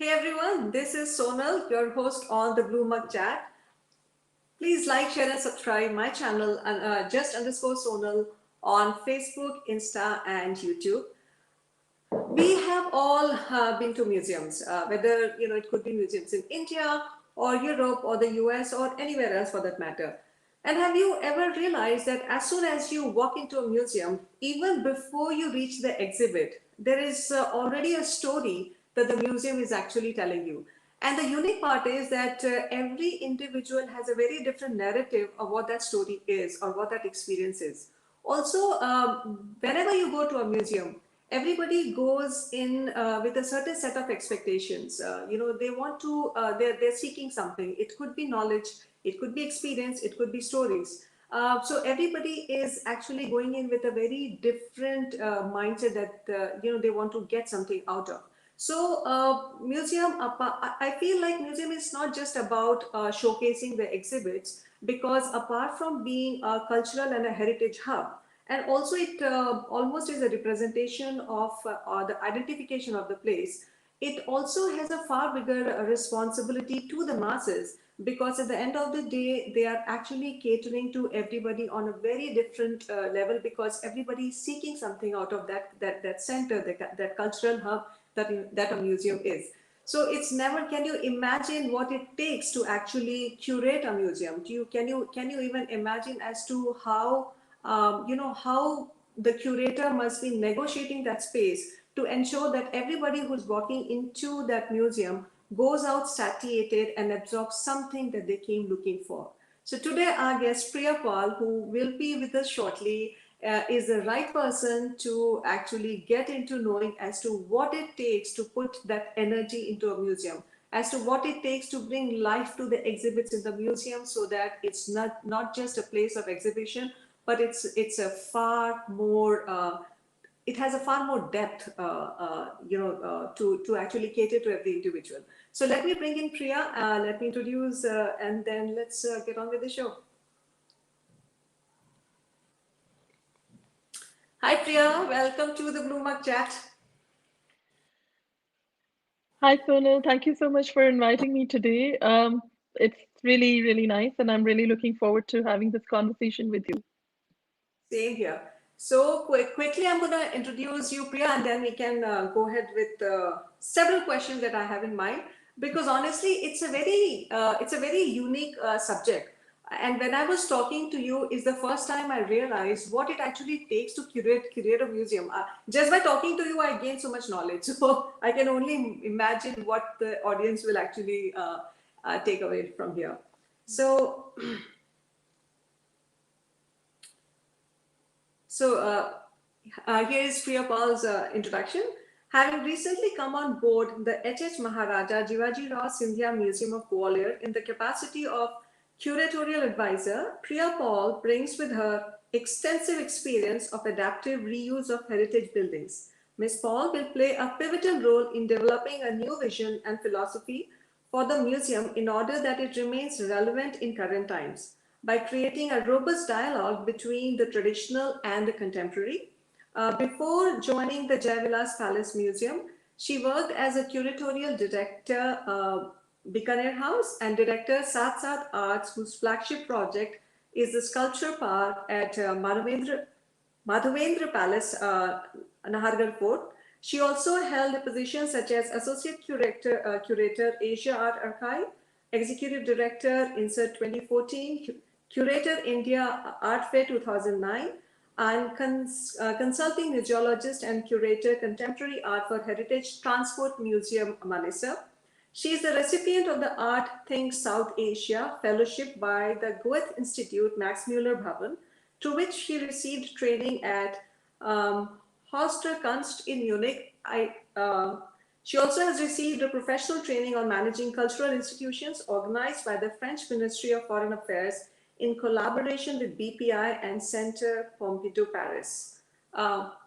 Hey everyone, this is Sonal, your host on the Blue Mug Chat. Please like, share, and subscribe my channel just underscore Sonal on Facebook, Insta, and YouTube. We have all been to museums, whether it could be museums in India or Europe or the US or anywhere else for that matter. And have you ever realized that as soon as you walk into a museum, even before you reach the exhibit, there is already a story that the museum is actually telling you. And the unique part is that every individual has a very different narrative of what that story is or what that experience is. Also, whenever you go to a museum, everybody goes in with a certain set of expectations. They want to, they're seeking something. It could be knowledge, it could be experience, it could be stories. So everybody is actually going in with a very different mindset that they want to get something out of. So I feel like museum is not just about showcasing the exhibits, because apart from being a cultural and a heritage hub, and also it almost is a representation of the identification of the place. It also has a far bigger responsibility to the masses, because at the end of the day they are actually catering to everybody on a very different level, because everybody is seeking something out of that center, that cultural hub that a museum is. So it's never, can you imagine what it takes to actually curate a museum? Can you even imagine as to how how the curator must be negotiating that space to ensure that everybody who's walking into that museum goes out satiated and absorbs something that they came looking for. So today our guest Priya Pall, who will be with us shortly, is the right person to actually get into knowing as to what it takes to put that energy into a museum, as to what it takes to bring life to the exhibits in the museum, so that it's not just a place of exhibition, but it's a far more it has a far more depth, to actually cater to every individual. So let me bring in Priya. Let me introduce, and then let's get on with the show. Hi Priya, welcome to the Blue Mug Chat. Hi, Sonal. Thank you so much for inviting me today. It's really, really nice, and I'm really looking forward to having this conversation with you. Same here. So quickly, I'm going to introduce you, Priya, and then we can go ahead with several questions that I have in mind. Because honestly, it's a very unique subject. And when I was talking to you, is the first time I realized what it actually takes to curate a museum. Just by talking to you, I gained so much knowledge. So I can only imagine what the audience will actually take away from here. So So here is Priya Pall's introduction. Having recently come on board the H.H. Maharaja Jivajira Scindia Museum of Gwalior in the capacity of curatorial advisor, Priya Pall brings with her extensive experience of adaptive reuse of heritage buildings. Ms. Paul will play a pivotal role in developing a new vision and philosophy for the museum in order that it remains relevant in current times by creating a robust dialogue between the traditional and the contemporary. Before joining the Jai Vilas Palace Museum, she worked as a curatorial director, Bikaner House, and director Sat Sat Arts, whose flagship project is the sculpture park at Madhavendra Palace, Nahargarh Fort. She also held positions such as Associate Curator, Asia Art Archive, Executive Director, Insert 2014, Curator, India Art Fair 2009, and Consulting Museologist and Curator, Contemporary Art for Heritage Transport Museum, Manesar. She is the recipient of the Art Think South Asia Fellowship by the Goethe Institute Max Muller Bhavan, to which she received training at Kunst in Munich. She also has received a professional training on managing cultural institutions organized by the French Ministry of Foreign Affairs in collaboration with BPI and Centre Pompidou Paris.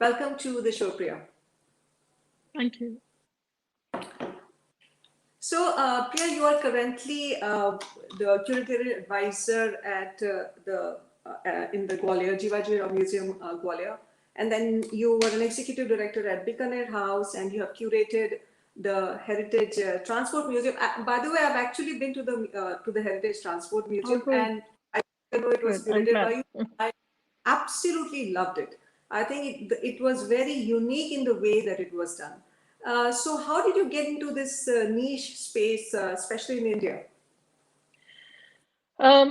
Welcome to the show, Priya. Thank you. So, Priya, you are currently the curatorial advisor at the in the Gwalior Jivajira Museum, Gwalior, and then you were an executive director at Bikaner House, and you have curated the Heritage Transport Museum. By the way, I've actually been to the Heritage Transport Oh, Museum, good, and I know it was good. I'm curated by glad. you. I absolutely loved it. I think it was very unique in the way that it was done. So, how did you get into this niche space, especially in India?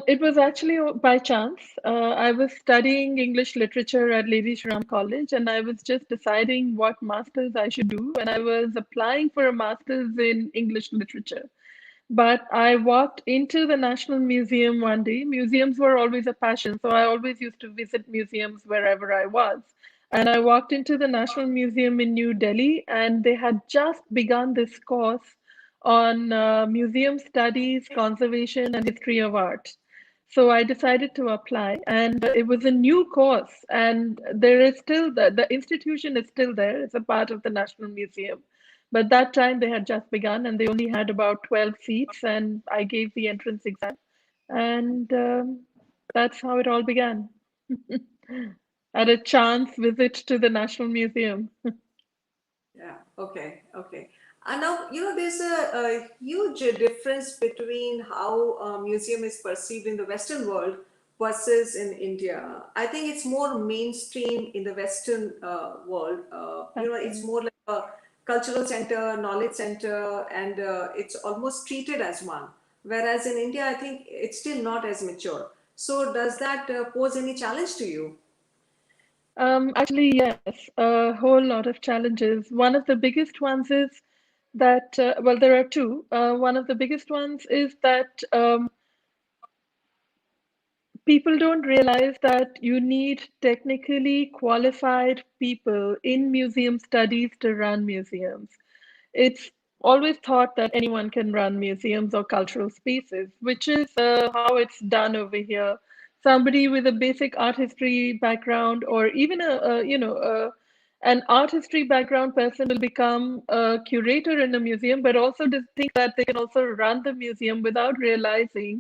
It was actually by chance. I was studying English literature at Lady Shriram College, and I was just deciding what masters I should do, and I was applying for a master's in English literature. But I walked into the National Museum one day. Museums were always a passion, so I always used to visit museums wherever I was. And I walked into the National Museum in New Delhi, and they had just begun this course on museum studies, conservation, and history of art. So I decided to apply, and it was a new course, and there is still the institution is still there. It's a part of the National Museum. But that time they had just begun and they only had about 12 seats, and I gave the entrance exam. And that's how it all began. At a chance visit to the National Museum. Yeah, okay, okay. And now, there's a huge difference between how a museum is perceived in the Western world versus in India. I think it's more mainstream in the Western world. That's It's right. more like a cultural center, knowledge center, and it's almost treated as one. Whereas in India, I think it's still not as mature. So, does that pose any challenge to you? Actually, yes, a whole lot of challenges. One of the biggest ones is that, well, there are two. One of the biggest ones is that people don't realize that you need technically qualified people in museum studies to run museums. It's always thought that anyone can run museums or cultural spaces, which is how it's done over here. Somebody with a basic art history background, or even an art history background person will become a curator in a museum, but also to think that they can also run the museum without realizing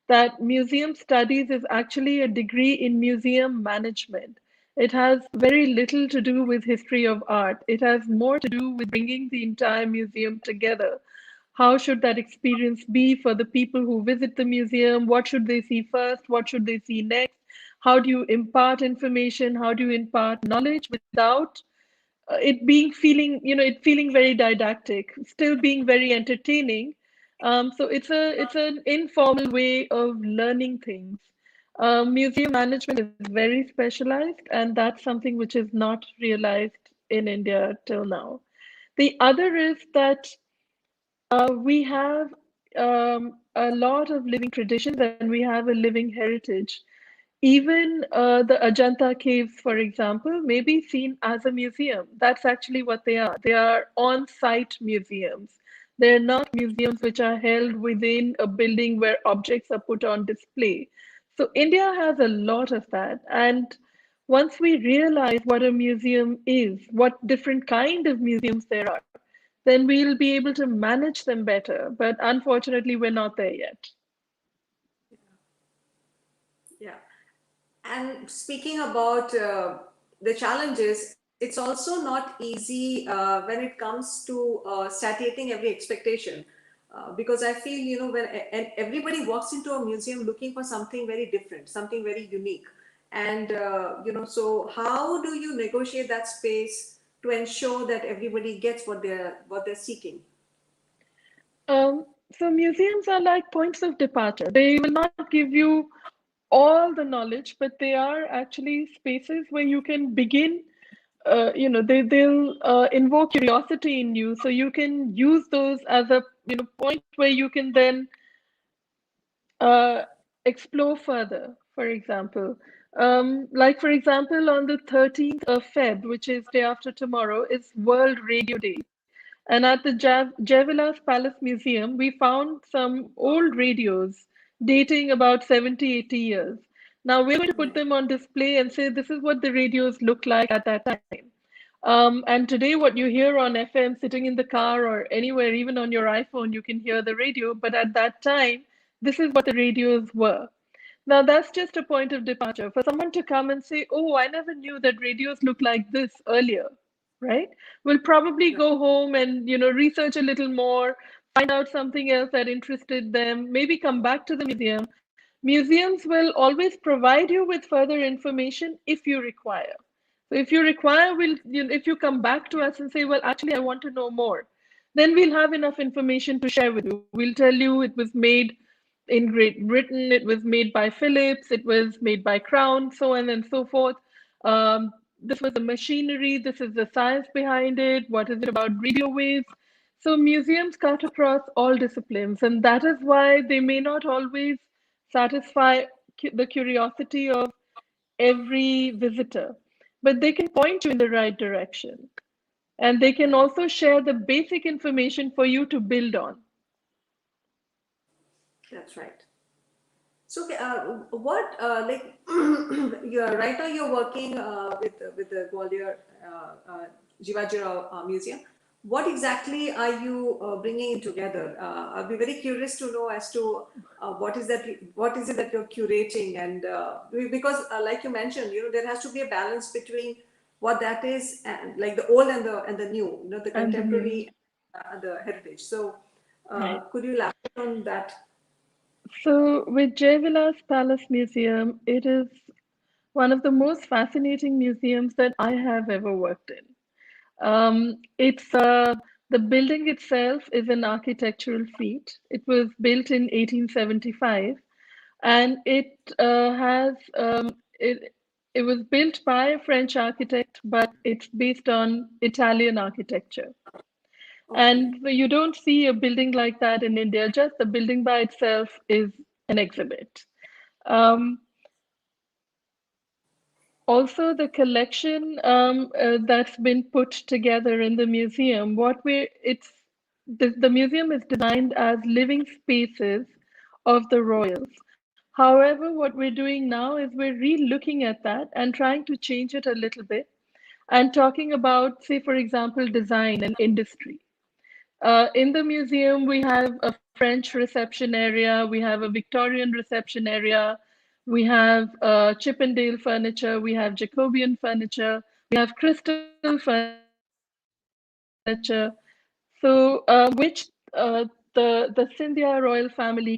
that museum studies is actually a degree in museum management. It has very little to do with history of art. It has more to do with bringing the entire museum together. How should that experience be for the people who visit the museum? What should they see first? What should they see next? How do you impart information? How do you impart knowledge without it being feeling it feeling very didactic, still being very entertaining. So it's an informal way of learning things. Museum management is very specialized, and that's something which is not realized in India till now. The other is that we have a lot of living traditions and we have a living heritage. Even the Ajanta caves, for example, may be seen as a museum. That's actually what they are. They are on-site museums. They're not museums which are held within a building where objects are put on display. So India has a lot of that. And once we realize what a museum is, what different kind of museums there are, then we'll be able to manage them better. But unfortunately, we're not there yet. Yeah. And speaking about the challenges, it's also not easy when it comes to satiating every expectation. Because I feel, and everybody walks into a museum looking for something very different, something very unique. And, so how do you negotiate that space to ensure that everybody gets what they're seeking? So museums are like points of departure. They will not give you all the knowledge, but they are actually spaces where you can begin. They'll invoke curiosity in you, so you can use those as a point where you can then uh, explore further. For example, like for example, on the 13th of Feb, which is day after tomorrow, is World Radio Day. And at the Jai Vilas Palace Museum, we found some old radios dating about 70, 80 years. Now we're going to put Right. them on display and say this is what the radios looked like at that time. And today, what you hear on FM sitting in the car or anywhere, even on your iPhone, you can hear the radio. But at that time, this is what the radios were. Now, that's just a point of departure for someone to come and say, oh, I never knew that radios looked like this earlier, right? Will probably go home and, research a little more, find out something else that interested them, maybe come back to the museum. Museums will always provide you with further information if you require. So if you require, if you come back to us and say, well, actually, I want to know more, then we'll have enough information to share with you. We'll tell you it was made in Great Britain, it was made by Philips, it was made by Crown, so on and so forth. Um, this was the machinery, this is the science behind it, what is it about radio waves? So museums cut across all disciplines, and that is why they may not always satisfy the curiosity of every visitor, but they can point you in the right direction. And they can Yeah, also share the basic information for you to build on. that's right. So, okay, what like you're right now you're working with the Gwalior Jivajira Museum. What exactly are you bringing together? I'll be very curious to know as to what is it that you're curating, and because like you mentioned, there has to be a balance between what that is and like the old and the new, the And the new, contemporary and the heritage. So, right. could you elaborate on that? So with Jai Vilas Palace Museum, it is one of the most fascinating museums that I have ever worked in. It's the building itself is an architectural feat. It was built in 1875, and it was built by a French architect, but it's based on Italian architecture. Okay. And you don't see a building like that in India. Just the building by itself is an exhibit. Um, Also, the collection that's been put together in the museum, the museum is designed as living spaces of the royals. However, what we're doing now is we're re-looking at that and trying to change it a little bit and talking about, say, for example, design and industry. In the museum, we have a French reception area, we have a Victorian reception area, we have Chippendale furniture, we have Jacobean furniture, we have crystal furniture. So, which the Scindia royal family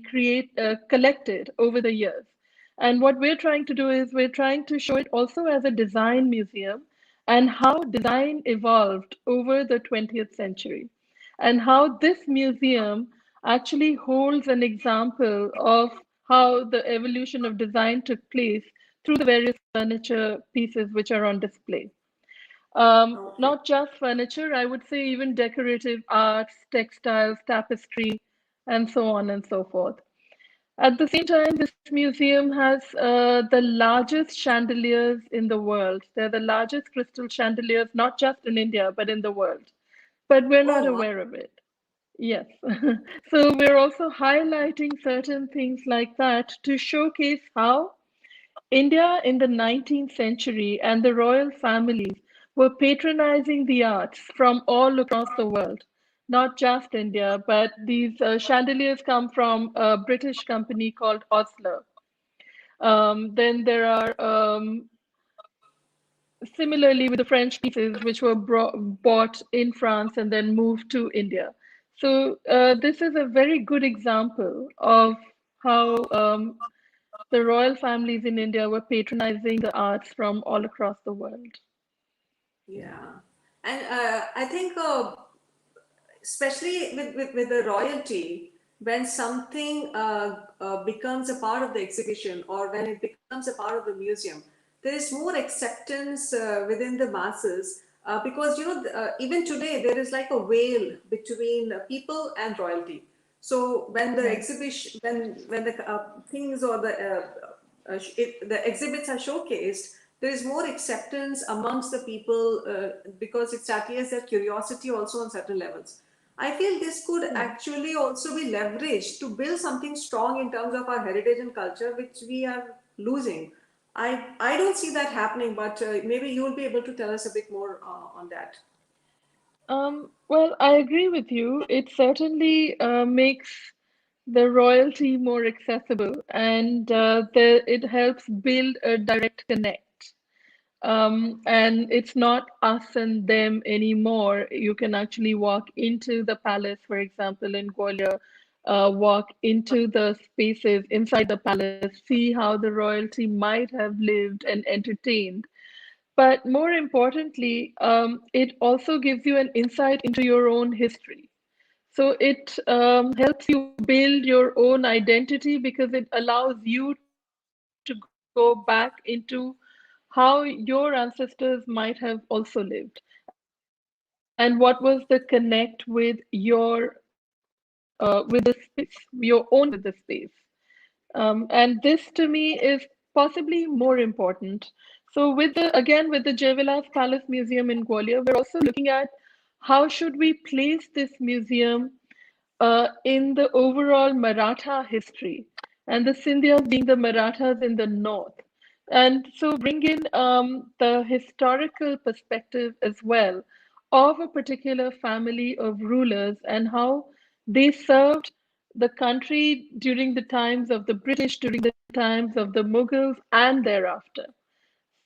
collected over the years. And what we're trying to do is we're trying to show it also as a design museum and how design evolved over the 20th century, and how this museum actually holds an example of how the evolution of design took place through the various furniture pieces which are on display. Okay. Not just furniture, I would say even decorative arts, textiles, tapestry, and so on and so forth. At the same time, this museum has the largest chandeliers in the world. They're the largest crystal chandeliers, not just in India, but in the world. But we're not Oh, wow. aware of it. Yes. So we're also highlighting certain things like that to showcase how India in the 19th century and the royal families were patronizing the arts from all across the world, not just India, but these chandeliers come from a British company called Osler. Then there are similarly with the French pieces, which were bought in France and then moved to India. So this is a very good example of how the royal families in India were patronizing the arts from all across the world. Yeah. And I think, especially with the royalty, when something becomes a part of the exhibition or when it becomes a part of the museum, there is more acceptance within the masses because, even today, there is like a veil between people and royalty. So when the Right. exhibition, when the things or the exhibits are showcased, there is more acceptance amongst the people because it satisfies their curiosity also on certain levels. I feel this could Right. actually also be leveraged to build something strong in terms of our heritage and culture, which we are losing. I don't see that happening, but maybe you will be able to tell us a bit more on that. Well, I agree with you. It certainly makes the royalty more accessible, and it helps build a direct connect. And it's not us and them anymore. You can actually walk into the palace, for example, in Gwalior, walk into the spaces inside the palace, see how the royalty might have lived and entertained. But more importantly, it also gives you an insight into your own history. So it helps you build your own identity because it allows you to go back into how your ancestors might have also lived and what was the connect with the space, your own connection with the space. And this to me is possibly more important. So with the Jai Vilas Palace Museum in Gwalior, we're also looking at how should we place this museum in the overall Maratha history, and the Scindias being the Marathas in the north. And so bring in the historical perspective as well of a particular family of rulers and how they served the country during the times of the British, during the times of the Mughals, and thereafter.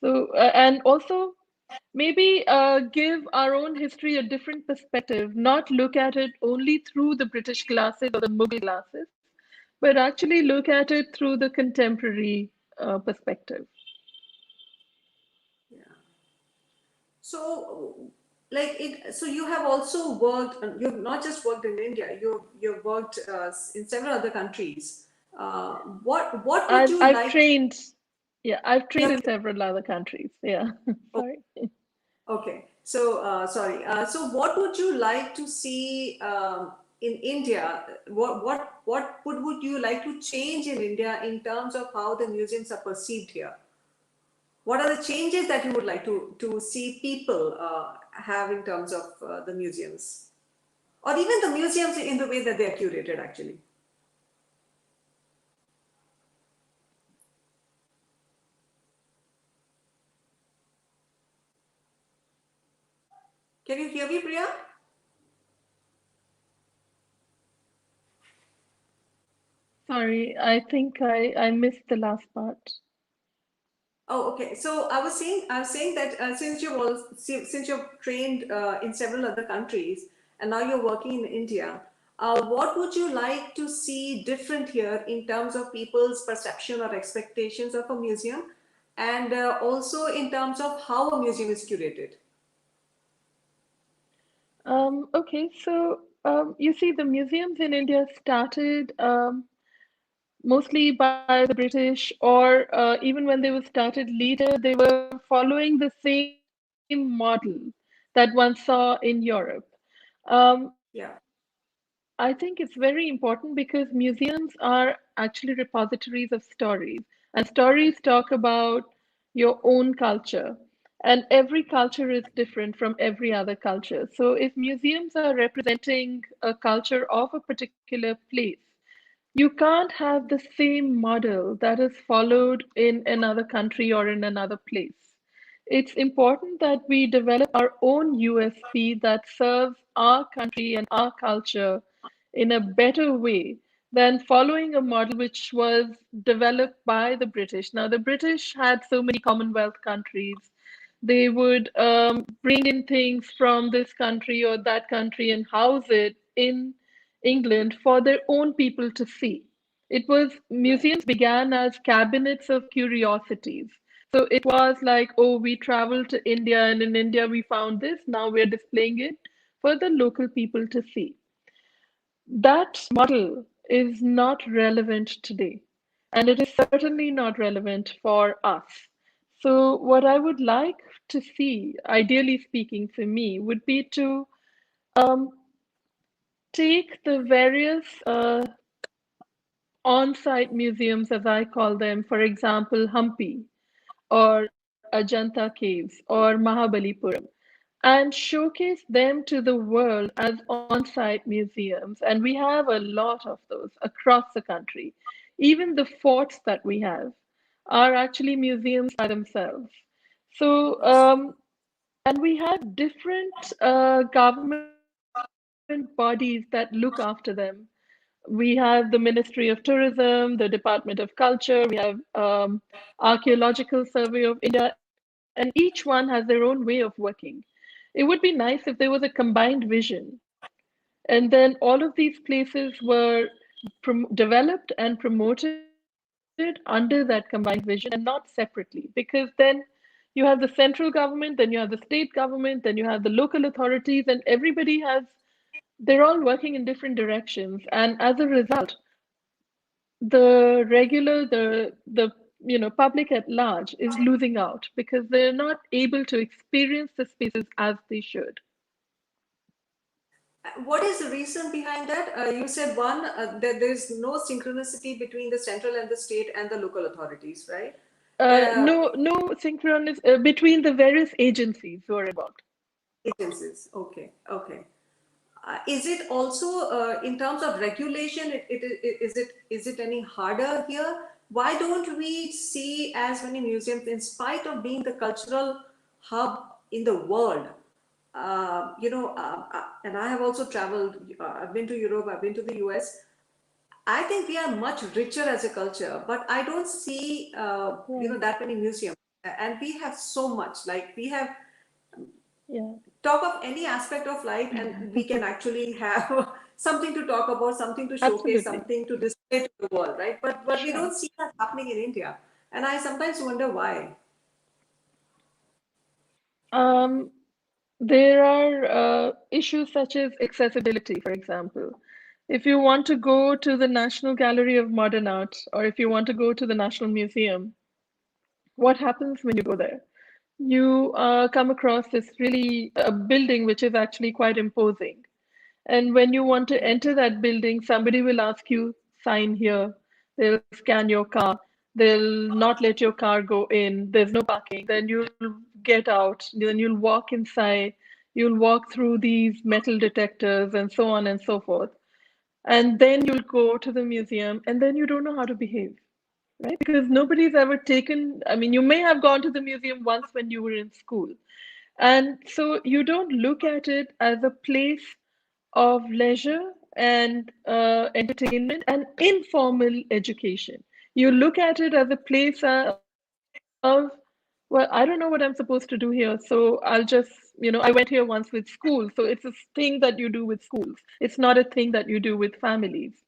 So, and also maybe give our own history a different perspective, not look at it only through the British glasses or the Mughal glasses, but actually look at it through the contemporary perspective. Yeah. So, so you have also worked. You've not just worked in India. You've worked in several other countries. What would you I've like? trained, yeah, I've You trained have in several other countries. Yeah, sorry. Okay. So, sorry. So, what would you like to see in India? What would you like to change in India in terms of how the museums are perceived here? What are the changes that you would like to see people have in terms of the museums, or even the museums in the way that they are curated? Actually, can you hear me, Priya? Sorry, I think I missed the last part. Oh, okay. So I was saying that since you've trained in several other countries and now you're working in India, what would you like to see different here in terms of people's perception or expectations of a museum, and also in terms of how a museum is curated? Okay, so you see, the museums in India started mostly by the British, or even when they were started later, they were following the same model that one saw in Europe. I think Yeah. it's very important because museums are actually repositories of stories, and stories talk about your own culture. And every culture is different from every other culture. So if museums are representing a culture of a particular place, you can't have the same model that is followed in another country or in another place. It's important that we develop our own USP that serves our country and our culture in a better way than following a model which was developed by the British. Now, the British had so many Commonwealth countries. They would bring in things from this country or that country and house it in England for their own people to see. It was Right. museums began as cabinets of curiosities. So it was like, oh, we traveled to India and in India we found this. Now we're displaying it for the local people to see. That model is not relevant today, and it is certainly not relevant for us. So, what I would like to see, ideally speaking for me, would be to um, take the various on site museums, as I call them, for example, Hampi or Ajanta Caves or Mahabalipuram, and showcase them to the world as on-site museums. And we have a lot of those across the country. Even the forts that we have are actually museums by themselves. So, and we have different government bodies that look after them. We have the Ministry of Tourism, the Department of Culture, we have Archaeological Survey of India, etc. and each one has their own way of working. It would be nice if there was a combined vision, and then all of these places were developed and promoted under that combined vision and not separately, because then you have the central government, then you have the state government, then you have the local authorities, and everybody has, they're all working in different directions. And as a result, the regular, the public at large is losing out because they're not able to experience the spaces as they should. What is the reason behind that? You said one, that there's no synchronicity between the central and the state and the local authorities, right? Uh, No synchronous between the various agencies who are involved. Agencies. Okay, okay. Is it also in terms of regulation? Is it any harder here? Why don't we see as many museums, in spite of being the cultural hub in the world? And I have also traveled. I've been to Europe. I've been to the US. I think we are much richer as a culture, but I don't see Right. that many museums. And we have so much. Like we have Yeah. talk of any aspect of life, and we can actually have something to talk about, something to showcase, Absolutely. something to display to the world, right? But we Sure. don't see that happening in India, and I sometimes wonder why. Um, there are issues such as accessibility, for example. If you want to go to the National Gallery of Modern Art, or if you want to go to the National Museum, what happens when you go there? You come across this really building which is actually quite imposing. And when you want to enter that building, somebody will ask you, sign here. They'll scan your car. They'll not let your car go in. There's no parking. Then you'll get out. Then you'll walk inside. You'll walk through these metal detectors and so on and so forth. And then you'll go to the museum, and then you don't know how to behave, right? Because nobody's ever taken, I mean, you may have gone to the museum once when you were in school. And so you don't look at it as a place of leisure and entertainment and informal education. You look at it as a place of, well, I don't know what I'm supposed to do here, so I'll just, I went here once with school. So it's a thing that you do with schools. It's not a thing that you do with families.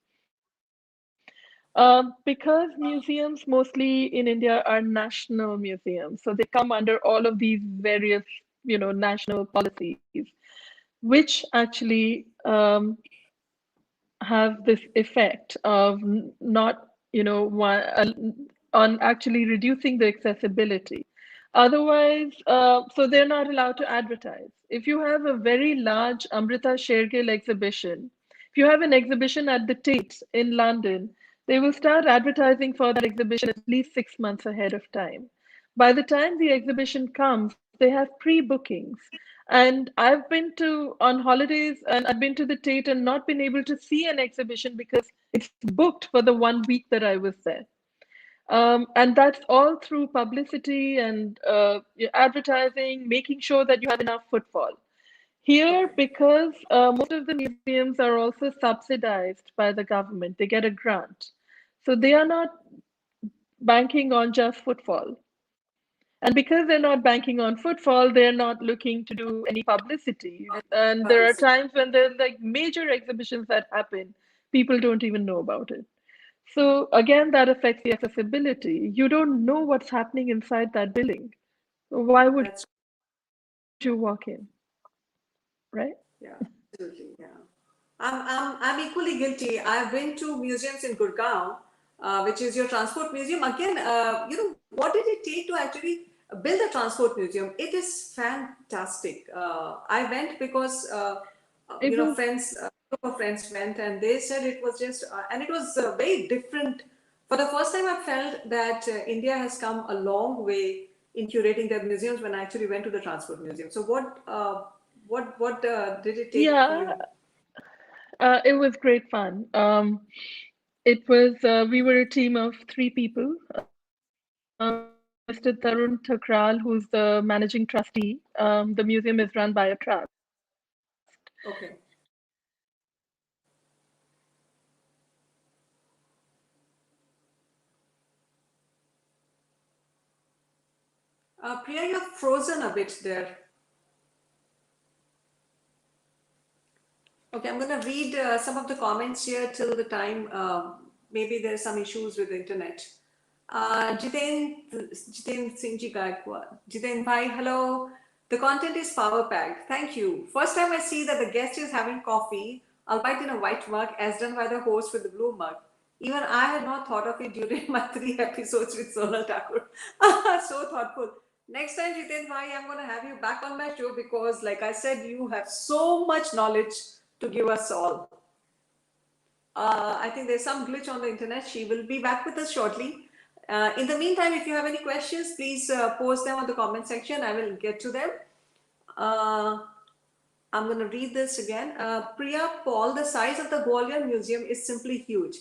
Because museums mostly in India are national museums, so they come under all of these various, national policies, which actually have this effect of not, on actually reducing the accessibility. Otherwise, so they're not allowed to advertise. If you have a very large Amrita Shergill exhibition, if you have an exhibition at the Tate in London, they will start advertising for that exhibition at least 6 months ahead of time. By the time the exhibition comes, they have pre-bookings. And I've been to on holidays and I've been to the Tate and not been able to see an exhibition because it's booked for the 1 week that I was there. And that's all through publicity and advertising, making sure that you have enough footfall. Here, Okay, because most of the museums are also subsidized by the government, they get a grant. So they are not banking on just footfall. And because they're not banking on footfall, they're not looking to do any publicity. and And there are publicity. times when there's like major exhibitions that happen, people don't even know about it. So again, that affects the accessibility. You don't know what's happening inside that building. Why would you That's walk in, right? Yeah, absolutely. Yeah. I'm equally guilty. I've been to museums in Gurgaon, which is your transport museum. Again, what did it take to actually build a transport museum? It is fantastic. I went because, It was, group of friends went, and they said it was just, and it was very different. For the first time, I felt that India has come a long way in curating their museums when I actually went to the transport museum. So, what did it take for yeah, you? it was great fun. It was, we were a team of 3 people. Mr. Tarun Thakral, who's the managing trustee. The museum is run by a trust. Okay. Priya, you're frozen a bit there. Okay, I'm going to read some of the comments here till the time. Maybe there's some issues with the internet. Jiten Singh Ji Gaikwad. Jiten Bhai, hello. The content is power packed. Thank you. First time I see that the guest is having coffee, albeit in a white mug, as done by the host with the blue mug. Even I had not thought of it during my 3 episodes with Sonal Thakur. So thoughtful. Next time, Jiten Bhai, I'm going to have you back on my show because, like I said, you have so much knowledge to give us all. I think there's some glitch on the internet. She will be back with us shortly. In the meantime, if you have any questions, please post them on the comment section. I will get to them. Uh, I'm going to read this again. Priya Pall, the size of the Gwalior Museum is simply huge.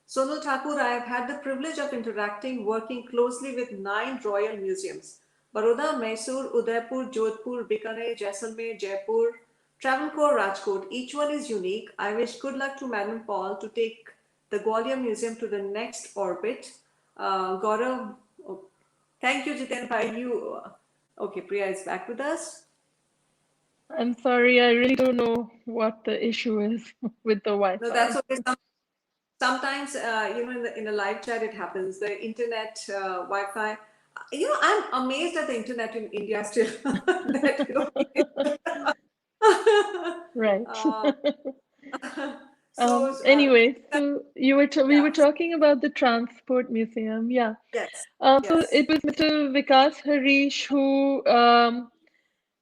Sonal Thakur, I have had the privilege of interacting, working closely with 9 royal museums. Baroda, Mysore, Udaipur, Jodhpur, Bikaner, Jaisalmer, Jaipur, Travancore, Rajkot. Each one is unique. I wish good luck to Madam Paul to take the Gwalior Museum to the next orbit. Gaurav, oh, thank you, Jiten Bhai. Okay, Priya is back with us. I'm sorry, I really don't know what the issue is with the No, that's Wi-Fi. okay. Sometimes, in the live chat, it happens. The internet, Wi-Fi. I'm amazed at the internet in India still. that, Right. uh, so, Anyway, so we yeah, were talking about the Transport Museum. Yeah. yes, So yes. it was Mr. Vikas Harish who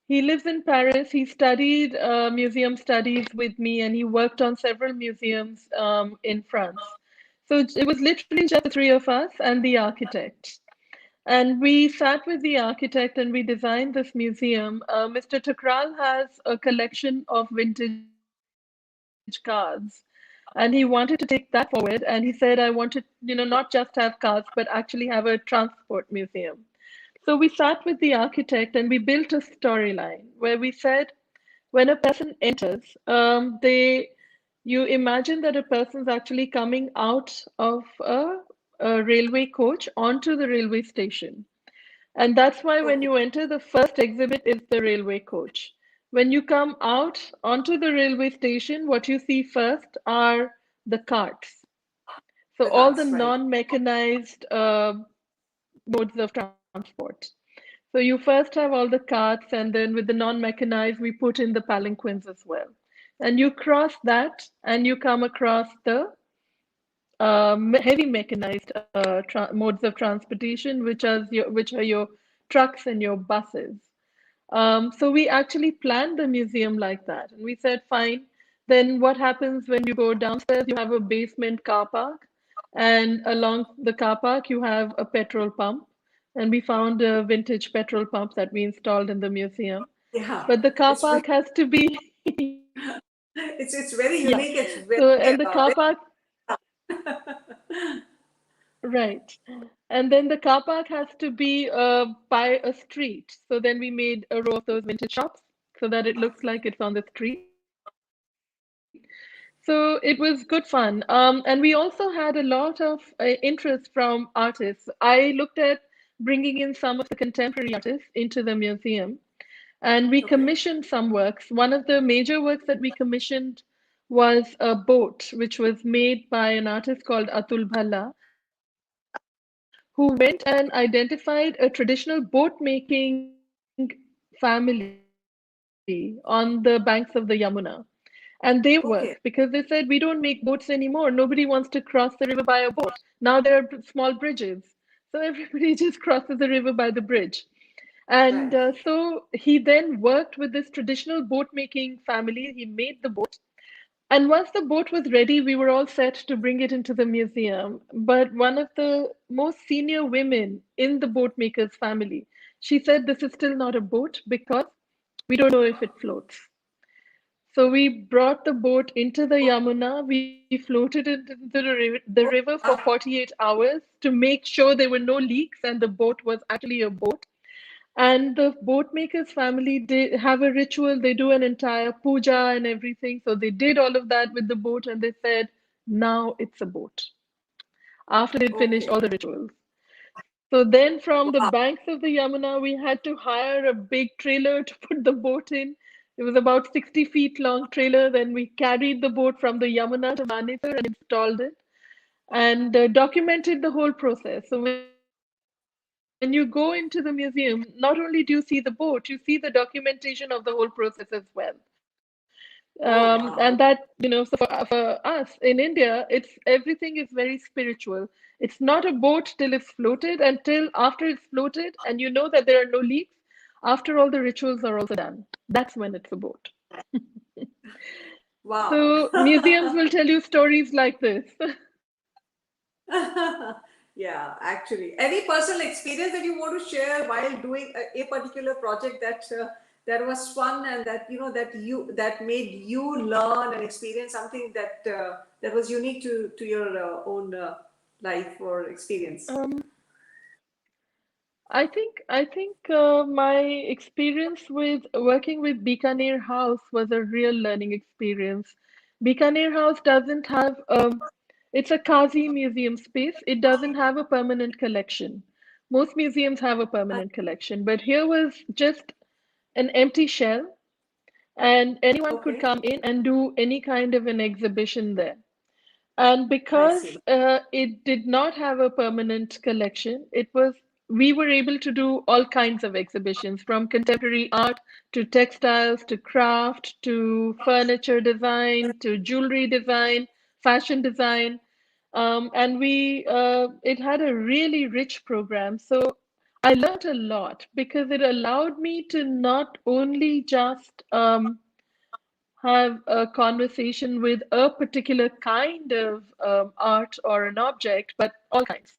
he lives in Paris. He studied museum studies with me, and he worked on several museums in France. So it was literally just the three of us and the architect. And we sat with the architect and we designed this museum. Mr. Takral has a collection of vintage cars, and he wanted to take that forward. And he said, I wanted, not just have cars, but actually have a transport museum. So we sat with the architect and we built a storyline where we said, when a person enters, you imagine that a person's actually coming out of a railway coach onto the railway station. And that's why when Okay, you enter, the first exhibit is the railway coach. When you come out onto the railway station, what you see first are the carts. So the all the cards, right? non-mechanized modes of transport. So you first have all the carts, and then with the non-mechanized, we put in the palanquins as well. And you cross that, and you come across the heavy mechanized modes of transportation, which are your trucks and your buses. So we actually planned the museum like that, and we said, fine. Then what happens when you go downstairs? You have a basement car park, and along the car park you have a petrol pump. And we found a vintage petrol pump that we installed in the museum. Yeah, But the car it's park has to be, it's very yeah. unique. It's very, So and the car very park, right. And then the car park has to be by a street. So then we made a row of those vintage shops so that it looks like it's on the street. So it was good fun. And we also had a lot of interest from artists. I looked at bringing in some of the contemporary artists into the museum. And we commissioned okay. some works. One of the major works that we commissioned was a boat, which was made by an artist called Atul Bhalla, who went and identified a traditional boat making family on the banks of the Yamuna. And they wanted to do their work because they said, we don't make Okay, boats anymore. Nobody wants to cross the river by a boat. Now there are small bridges. So everybody just crosses the river by the bridge. And right. so he then worked with this traditional boat making family. He made the boat. And once the boat was ready, we were all set to bring it into the museum. But one of the most senior women in the boat maker's family, she said, this is still not a boat because we don't know if it floats. So we brought the boat into the Yamuna. We floated it into the river for Ah, 48 hours to make sure there were no leaks and the boat was actually a boat. And the boat maker's family did have a ritual. They do an entire puja and everything. So they did all of that with the boat and they said, now it's a boat after they'd finished okay. all the rituals. So then from the Wow. banks of the Yamuna, we had to hire a big trailer to put the boat in. It was about 60 feet long trailer. Then we carried the boat from the Yamuna to Manesar and installed it and documented the whole process. So when you go into the museum, not only do you see the boat, you see the documentation of the whole process as well. And that, Oh, so wow. for us in India, it's everything is very spiritual. It's not a boat till it's floated, until after it's floated and you know that there are no leaks. After all the rituals are also done, that's when it's a boat. Wow. So museums will tell you stories like this. Yeah, actually. Any personal experience that you want to share while doing a particular project that that was fun and that that made you learn and experience something that that was unique to your own life or experience? Um, I think my experience with working with Bikaner House was a real learning experience. Bikaner House doesn't have it's a Kazi museum space. It doesn't have a permanent collection. Most museums have a permanent collection, but here was just an empty shell, and anyone could Okay, come in and do any kind of an exhibition there. And I because see. it did not have a permanent collection, we were able to do all kinds of exhibitions from contemporary art to textiles to craft to furniture design to jewelry design, fashion design. And it had a really rich program. So I learned a lot because it allowed me to not only just have a conversation with a particular kind of art or an object, but all kinds.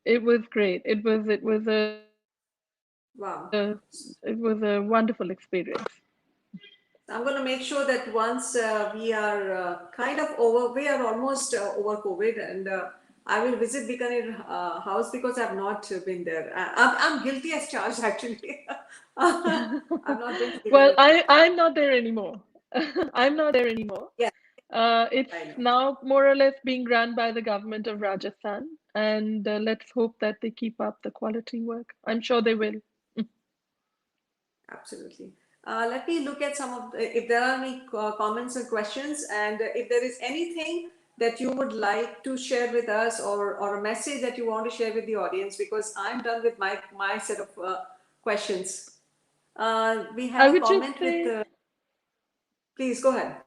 It was great. Wow. It was a wonderful experience. I'm going to make sure that once we are we are almost over COVID, and I will visit Bikaner House because I've not been there. I'm guilty as charged, actually. I've not been to Well, Bikaner. I'm not there anymore. I'm not there anymore. Yeah, It's I know. now more or less being run by the government of Rajasthan, and let's hope that they keep up the quality work. I'm sure they will. Absolutely. Let me look at some of if there are any comments and questions, and if there is anything that you would like to share with us, or a message that you want to share with the audience, because I'm done with my set of questions. We I have a would just comment with. say, Please go ahead.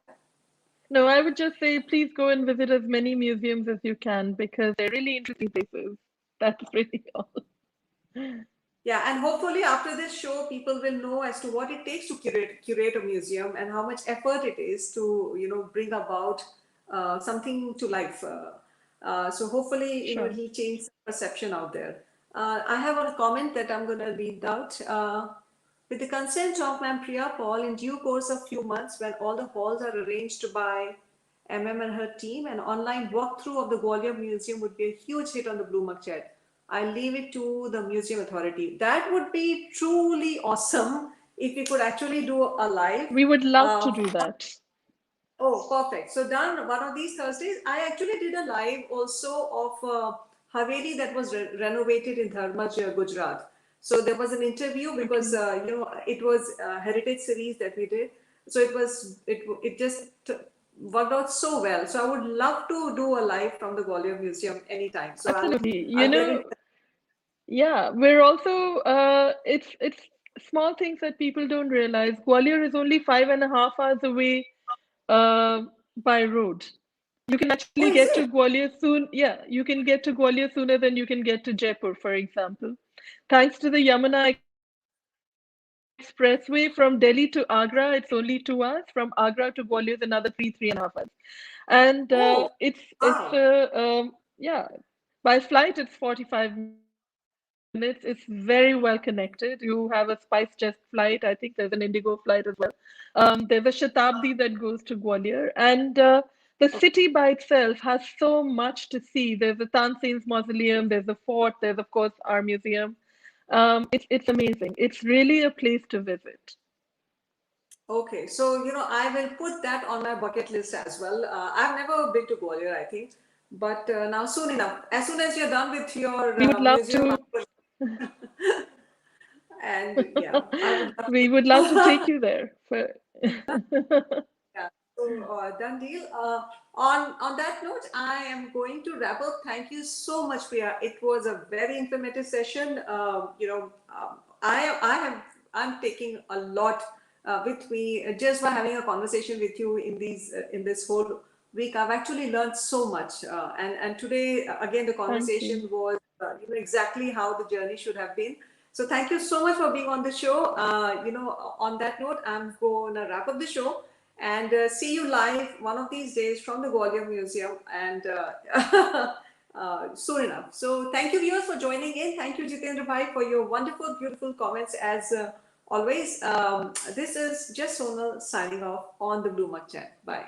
no, I would just say please go and visit as many museums as you can because they're really interesting places. That's really all. Yeah, and hopefully after this show, people will know as to what it takes to curate a museum and how much effort it is to bring about something to life. So hopefully it Sure. will change the perception out there. I have a comment that I'm going to read out. With the consent of Ma'am Priya Paul, in due course of few months, when all the halls are arranged by MM and her team, an online walkthrough of the Gwalior Museum would be a huge hit on the Blue Mug chat. I leave it to the museum authority. That would be truly awesome if we could actually do a live. We would love to Uh, do that. oh, perfect. So done one of these Thursdays. I actually did a live also of Haveli that was renovated in Dharmaj, Gujarat. So there was an interview because Okay. it was a heritage series that we did. So it just worked out so well. So I would love to do a live from the Gwalior Museum anytime. So Absolutely. I'll get it. Yeah, we're also it's small things that people don't realize. Gwalior is only 5.5 hours away uh, by road. You can Oh, actually is get it? to Gwalior soon. Yeah, you can get to Gwalior sooner than you can get to Jaipur, for example. Thanks to the Yamuna Expressway from Delhi to Agra, it's only 2 hours. From Agra to Gwalior is another 3.5 hours. And Oh, wow. yeah, by flight it's 45 minutes. It's very well connected. You have a SpiceJet flight. I think there's an Indigo flight as well. There's a Shatabdi that goes to Gwalior, and the city by itself has so much to see. There's a Tansen's Mausoleum, there's a fort, there's of course our museum. It's amazing. It's really a place to visit. Okay, so I will put that on my bucket list as well. I've never been to Gwalior, I think, but now soon enough, as soon as you're done with your We would love museum, to. And yeah, I would love We would love to to. take you there. Yeah. So done deal. On that note, I am going to wrap up. Thank you so much, Priya. It was a very informative session. I'm taking a lot with me just by having a conversation with you in this whole week. I've actually learned so much, and today again the Thank you. conversation was exactly how the journey should have been. So thank you so much for being on the show. On that note, I'm going to wrap up the show and see you live one of these days from the Gwalior Museum and soon enough. So thank you viewers for joining in. Thank you Jitendra Bhai for your wonderful, beautiful comments as always. This is just Sonal signing off on the Blue Mug Chat. Bye.